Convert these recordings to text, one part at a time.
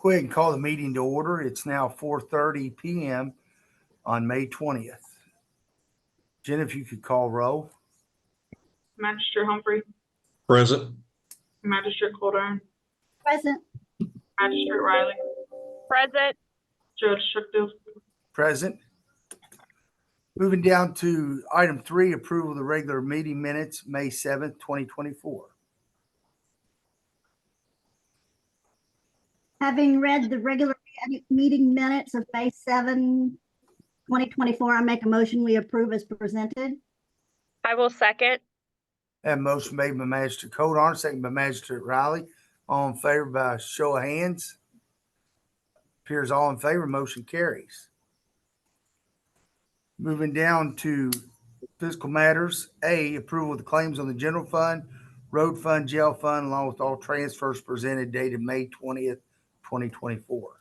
Go ahead and call the meeting to order. It's now 4:30 p.m. on May 20th. Jen, if you could call roll. Magistrate Humphrey. Present. Magistrate Colburn. Present. Magistrate Riley. Present. Judge Shuckfield. Present. Moving down to item 3, approval of the regular meeting minutes, May 7th, 2024. Having read the regular meeting minutes of May 7, 2024, I make a motion we approve as presented. I will second. Have a motion made by Magistrate Coden, second by Magistrate Riley. All in favor by show of hands. Appears all in favor, motion carries. Moving down to fiscal matters. A, approval of the claims on the general fund, road fund, jail fund, along with all transfers presented dated May 20th, 2024.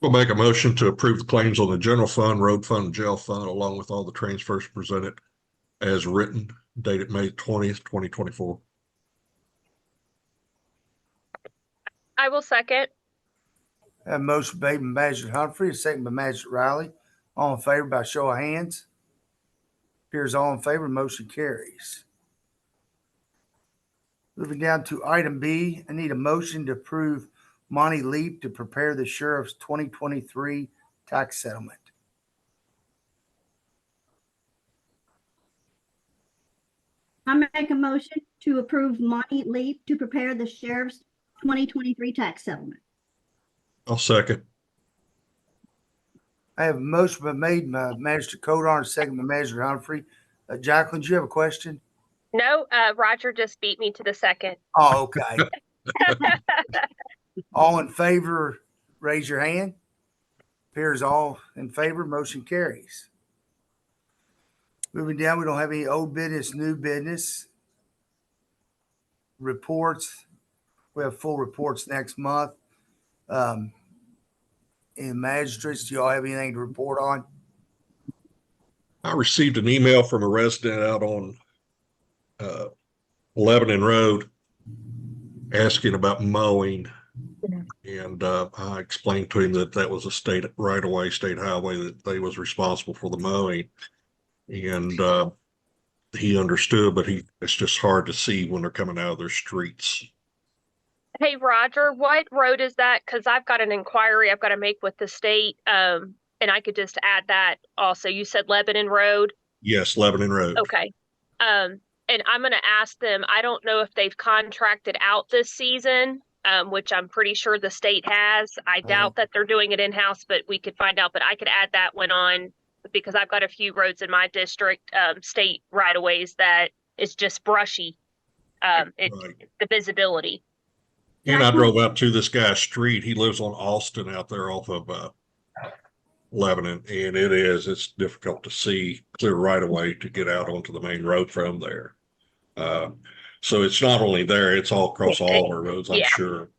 We'll make a motion to approve the claims on the general fund, road fund, and jail fund, along with all the transfers presented as written, dated May 20th, 2024. I will second. Have a motion made by Magistrate Humphrey, a second by Magistrate Riley. All in favor by show of hands. Appears all in favor, motion carries. Moving down to item B, I need a motion to approve Monty Leap to prepare the sheriff's 2023 tax settlement. I make a motion to approve Monty Leap to prepare the sheriff's 2023 tax settlement. I'll second. I have a motion made by Magistrate Coden, second by Magistrate Humphrey. Jacqueline, do you have a question? No, Roger just beat me to the second. Oh, okay. All in favor, raise your hand. Appears all in favor, motion carries. Moving down, we don't have any old business, new business. Reports. We have full reports next month. And magistrates, do y'all have anything to report on? I received an email from a resident out on Lebanon Road asking about mowing. And I explained to him that that was a state right-of-way, state highway, that they was responsible for the mowing. And he understood, but it's just hard to see when they're coming out of their streets. Hey, Roger, what road is that? Because I've got an inquiry I've got to make with the state, and I could just add that also. You said Lebanon Road? Yes, Lebanon Road. Okay. And I'm going to ask them, I don't know if they've contracted out this season, which I'm pretty sure the state has. I doubt that they're doing it in-house, but we could find out. But I could add that one on because I've got a few roads in my district, state right-of-ways that is just brushy, Right. the visibility. And I drove out to this guy's street. He lives on Austin out there off of Lebanon, and it's difficult to see clear right away to get out onto the main road from there. So it's not only there, it's all across all our roads, I'm sure.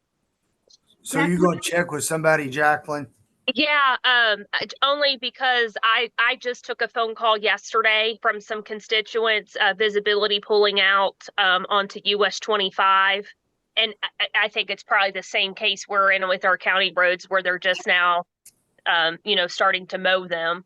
So you're going to check with somebody, Jacqueline? Yeah, only because I just took a phone call yesterday from some constituents, visibility pulling out onto US 25. And I think it's probably the same case we're in with our county roads where they're just now, starting to mow them.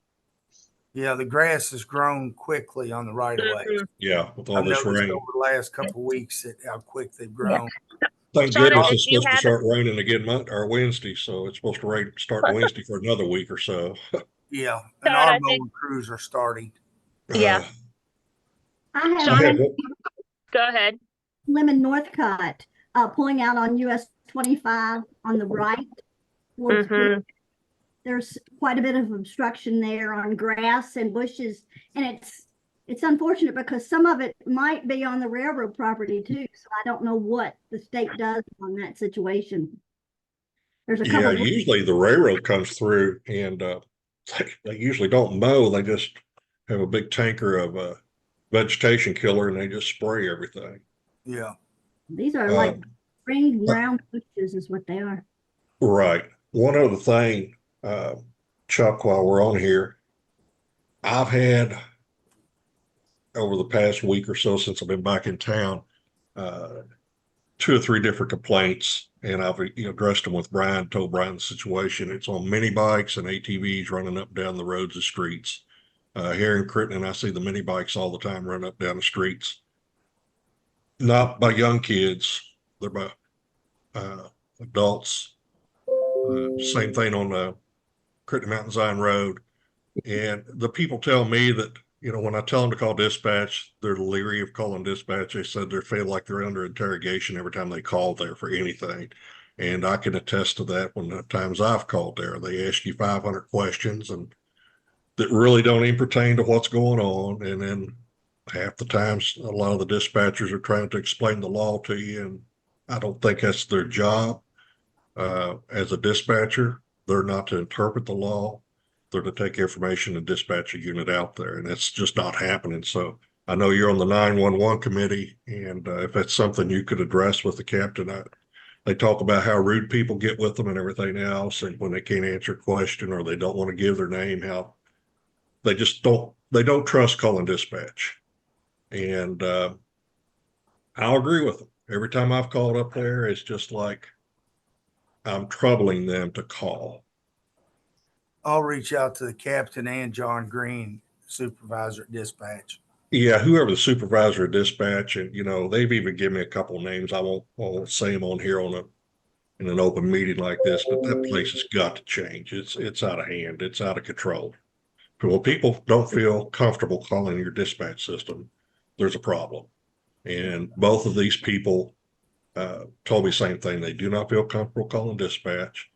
Yeah, the grass has grown quickly on the right of way. Yeah, with all this rain. Over the last couple of weeks, how quick they've grown. Yeah. Thank Shauna, goodness it's supposed to start raining again Wednesday, so it's supposed to start Wednesday for another week or so. Yeah, and our mowing crews are starting. Yeah. I have Go ahead. Lemon Northcutt pulling out on US 25 on the right. There's quite a bit of obstruction there on grass and bushes, and it's unfortunate because some of it might be on the railroad property too. So I don't know what the state does on that situation. There's a couple. Yeah, usually the railroad comes through and they usually don't mow. They just have a big tanker of vegetation killer and they just spray everything. Yeah. These are like spring ground bushes is what they are. Right. One other thing, Chuck, while we're on here, I've had over the past week or so since I've been back in town, 2 or 3 different complaints, and I've addressed them with Brian, told Brian the situation. It's on mini bikes and ATVs running up and down the roads and streets. Here in Crittenden, I see the mini bikes all the time running up down the streets. Not by young kids, they're by adults. Same thing on the Crittenden Mountain Zion Road. And the people tell me that, when I tell them to call dispatch, they're leery of calling dispatch. They said they feel like they're under interrogation every time they call there for anything. And I can attest to that when the times I've called there. They ask you 500 questions and that really don't even pertain to what's going on. And then half the times, a lot of the dispatchers are trying to explain the law to you. And I don't think that's their job. As a dispatcher, they're not to interpret the law. They're to take information and dispatch a unit out there, and that's just not happening. So I know you're on the 911 committee, and if that's something you could address with the captain, they talk about how rude people get with them and everything else, and when they can't answer a question or they don't want to give their name, how they just don't trust calling dispatch. And I'll agree with them. Every time I've called up there, it's just like I'm troubling them to call. I'll reach out to the captain and John Green, supervisor at dispatch. Yeah, whoever the supervisor of dispatch, and they've even given me a couple of names. I won't say them on here in an open meeting like this, but that place has got to change. It's out of hand. It's out of control. When people don't feel comfortable calling your dispatch system, there's a problem. And both of these people told me the same thing. They do not feel comfortable calling dispatch.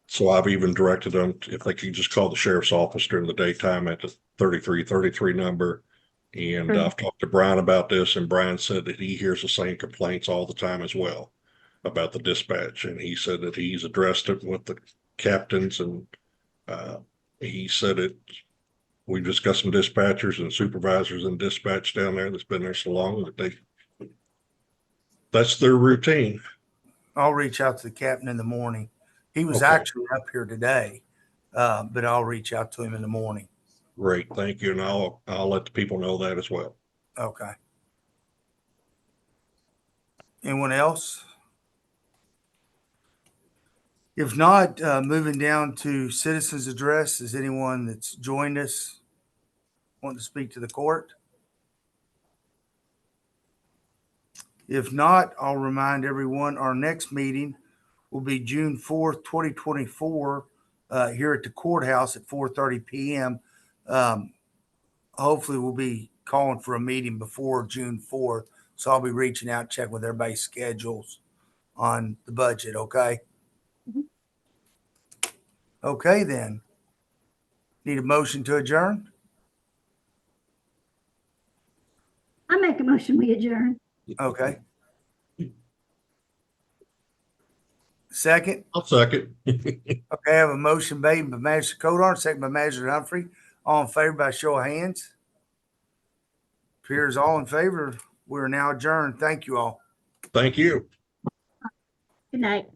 So I've even directed them if they can just call the sheriff's office during the daytime at the 3333 number. And I've talked to Brian about this, and Brian said that he hears the same complaints all the time as well about the dispatch. And he said that he's addressed it with the captains, and he said we've just got some dispatchers and supervisors and dispatch down there that's been there so long that that's their routine. I'll reach out to the captain in the morning. He was Okay. actually up here today, but I'll reach out to him in the morning. Great, thank you, and I'll let the people know that as well. Okay. Anyone else? If not, moving down to citizens address, is anyone that's joined us want to speak to the court? If not, I'll remind everyone our next meeting will be June 4th, 2024, here at the courthouse at 4:30 p.m. Hopefully we'll be calling for a meeting before June 4th. So I'll be reaching out, checking with everybody's schedules on the budget. Okay. Okay, then. Need a motion to adjourn? I make a motion, we adjourn. Okay. Second? I'll second. Okay, I have a motion made by Magistrate Codar, second by Magistrate Humphrey. All in favor by show of hands? Appears all in favor. We're now adjourned. Thank you all. Thank you. Good night.